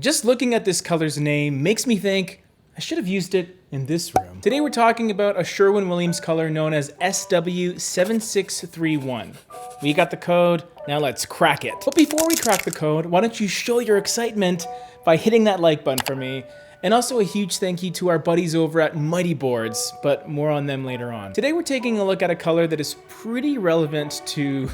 Just looking at this color's name makes me think I should have used it in this room. Today we're talking about a Sherwin-Williams color known as SW7631. We got the code, now let's crack it. But before we crack the code, why don't you show your excitement by hitting that like button for me. And also a huge thank you to our buddies over at Mighty Boards, but more on them later on. Today we're taking a look at a color that is pretty relevant to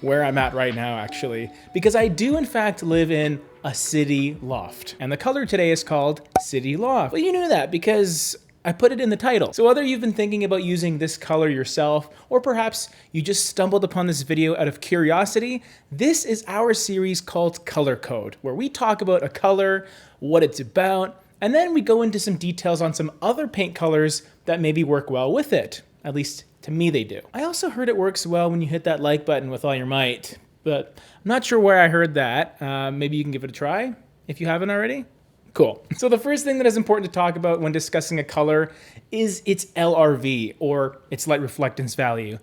where I'm at right now actually, because I do in fact live in a city loft. And the color today is called City Loft. Well, you knew that because I put it in the title. So whether you've been thinking about using this color yourself, or perhaps you just stumbled upon this video out of curiosity, this is our series called Color Code, where we talk about a color, what it's about, and then we go into some details on some other paint colors that maybe work well with it. At least to me they do. I also heard it works well when you hit that like button with all your might, but I'm not sure where I heard that. Maybe you can give it a try if you haven't already. Cool. So the first thing that is important to talk about when discussing a color is its LRV, or its light reflectance value.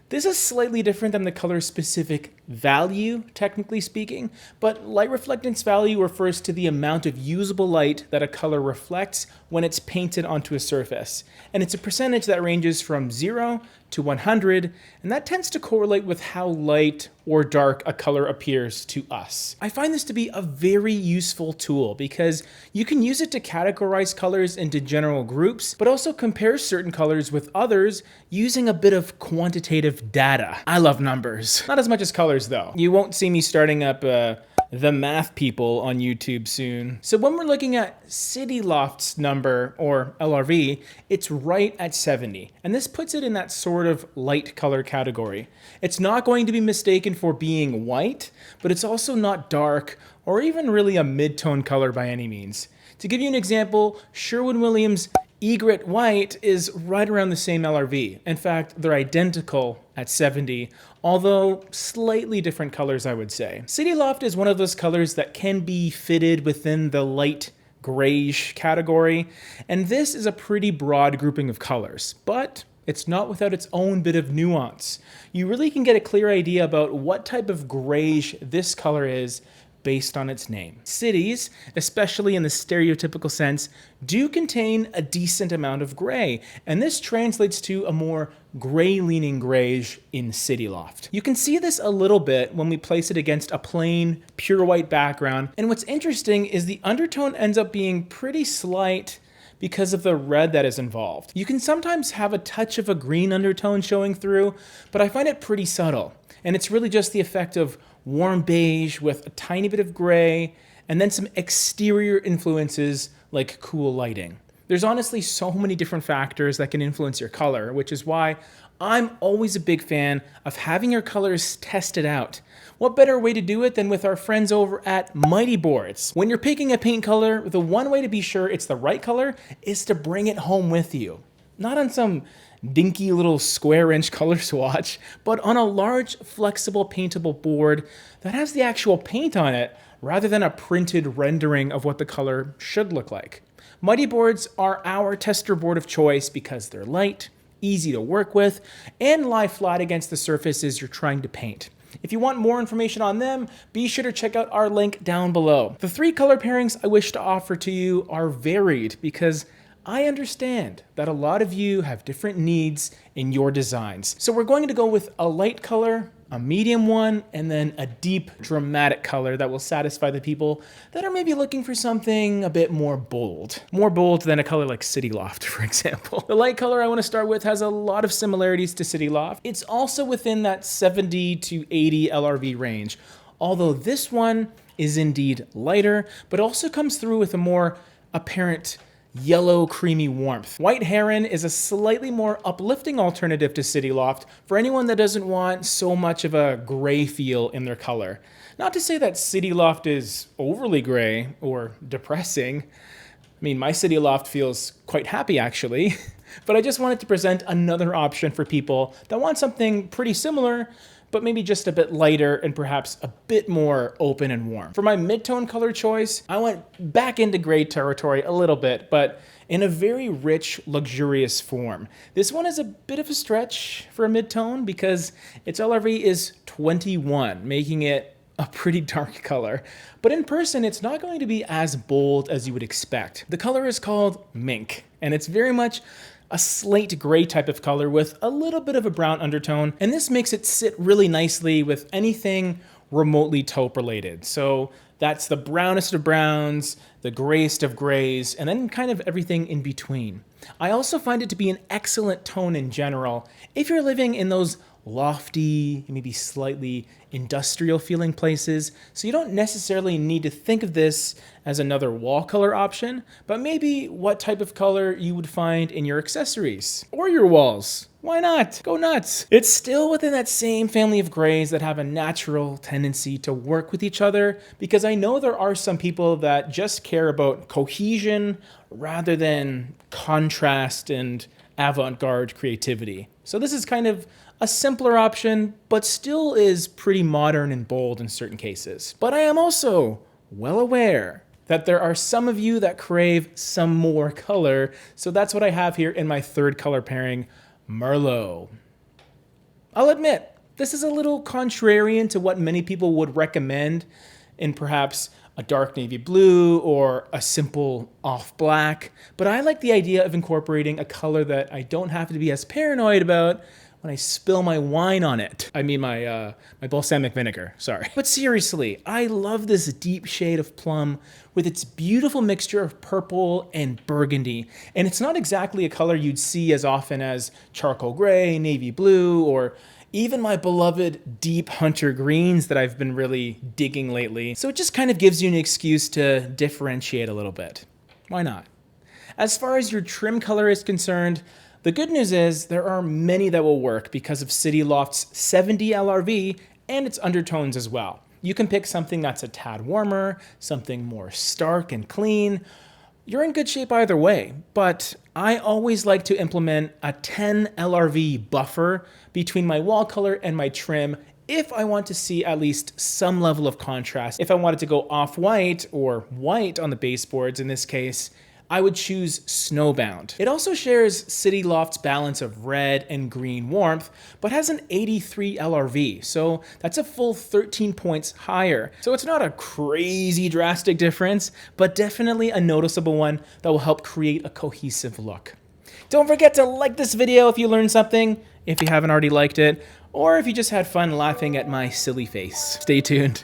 This is slightly different than the color's specific value, technically speaking, but light reflectance value refers to the amount of usable light that a color reflects when it's painted onto a surface. And it's a percentage that ranges from 0 to 100, and that tends to correlate with how light or dark a color appears to us. I find this to be a very useful tool because you can use it to categorize colors into general groups, but also compare certain colors with others using a bit of quantitative data. I love numbers. Not as much as colors though. You won't see me starting up the math people on YouTube soon. So when we're looking at City Loft's number, or LRV, it's right at 70. And this puts it in that sort of light color category. It's not going to be mistaken for being white, but it's also not dark or even really a mid-tone color by any means. To give you an example, Sherwin-Williams Egret White is right around the same LRV. In fact, they're identical at 70, although slightly different colors, I would say. City Loft is one of those colors that can be fitted within the light grayish category, and this is a pretty broad grouping of colors, but it's not without its own bit of nuance. You really can get a clear idea about what type of grayish this color is based on its name. Cities, especially in the stereotypical sense, do contain a decent amount of gray, and this translates to a more gray-leaning grayish in City Loft. You can see this a little bit when we place it against a plain, pure white background, and what's interesting is the undertone ends up being pretty slight because of the red that is involved. You can sometimes have a touch of a green undertone showing through, but I find it pretty subtle, and it's really just the effect of warm beige with a tiny bit of gray, and then some exterior influences like cool lighting. There's honestly so many different factors that can influence your color, which is why I'm always a big fan of having your colors tested out. What better way to do it than with our friends over at Mighty Boards? When you're picking a paint color, the one way to be sure it's the right color is to bring it home with you. Not on some dinky little square inch color swatch, but on a large flexible paintable board that has the actual paint on it rather than a printed rendering of what the color should look like. Mighty Boards are our tester board of choice because they're light, easy to work with, and lie flat against the surfaces you're trying to paint. If you want more information on them, be sure to check out our link down below. The 3 color pairings I wish to offer to you are varied because I understand that a lot of you have different needs in your designs. So we're going to go with a light color, a medium one, and then a deep, dramatic color that will satisfy the people that are maybe looking for something a bit more bold. More bold than a color like City Loft, for example. The light color I want to start with has a lot of similarities to City Loft. It's also within that 70 to 80 LRV range, although this one is indeed lighter, but also comes through with a more apparent yellow creamy warmth. White Heron is a slightly more uplifting alternative to City Loft for anyone that doesn't want so much of a gray feel in their color. Not to say that City Loft is overly gray or depressing. I mean, my City Loft feels quite happy actually, but I just wanted to present another option for people that want something pretty similar, but maybe just a bit lighter and perhaps a bit more open and warm. For my mid-tone color choice, I went back into gray territory a little bit, but in a very rich, luxurious form. This one is a bit of a stretch for a mid-tone because its LRV is 21, making it a pretty dark color, but in person it's not going to be as bold as you would expect. The color is called mink, and it's very much a slate gray type of color with a little bit of a brown undertone, and this makes it sit really nicely with anything remotely taupe related. So that's the brownest of browns, the grayest of grays, and then kind of everything in between. I also find it to be an excellent tone in general if you're living in those lofty, maybe slightly industrial feeling places. So you don't necessarily need to think of this as another wall color option, but maybe what type of color you would find in your accessories or your walls. Why not? Go nuts. It's still within that same family of grays that have a natural tendency to work with each other, because I know there are some people that just care about cohesion rather than contrast and avant-garde creativity. So this is kind of a simpler option, but still is pretty modern and bold in certain cases. But I am also well aware that there are some of you that crave some more color, so that's what I have here in my third color pairing, Merlot. I'll admit, this is a little contrarian to what many people would recommend in perhaps a dark navy blue or a simple off black, but I like the idea of incorporating a color that I don't have to be as paranoid about when I spill my wine on it. I mean my balsamic vinegar, sorry. But seriously, I love this deep shade of plum with its beautiful mixture of purple and burgundy. And it's not exactly a color you'd see as often as charcoal gray, navy blue, or even my beloved deep hunter greens that I've been really digging lately. So it just kind of gives you an excuse to differentiate a little bit. Why not? As far as your trim color is concerned, the good news is there are many that will work because of City Loft's 70 LRV and its undertones as well. You can pick something that's a tad warmer, something more stark and clean. You're in good shape either way, but I always like to implement a 10 LRV buffer between my wall color and my trim if I want to see at least some level of contrast. If I wanted to go off-white or white on the baseboards in this case, I would choose Snowbound. It also shares City Loft's balance of red and green warmth, but has an 83 LRV, so that's a full 13 points higher. So it's not a crazy drastic difference, but definitely a noticeable one that will help create a cohesive look. Don't forget to like this video if you learned something, if you haven't already liked it, or if you just had fun laughing at my silly face. Stay tuned.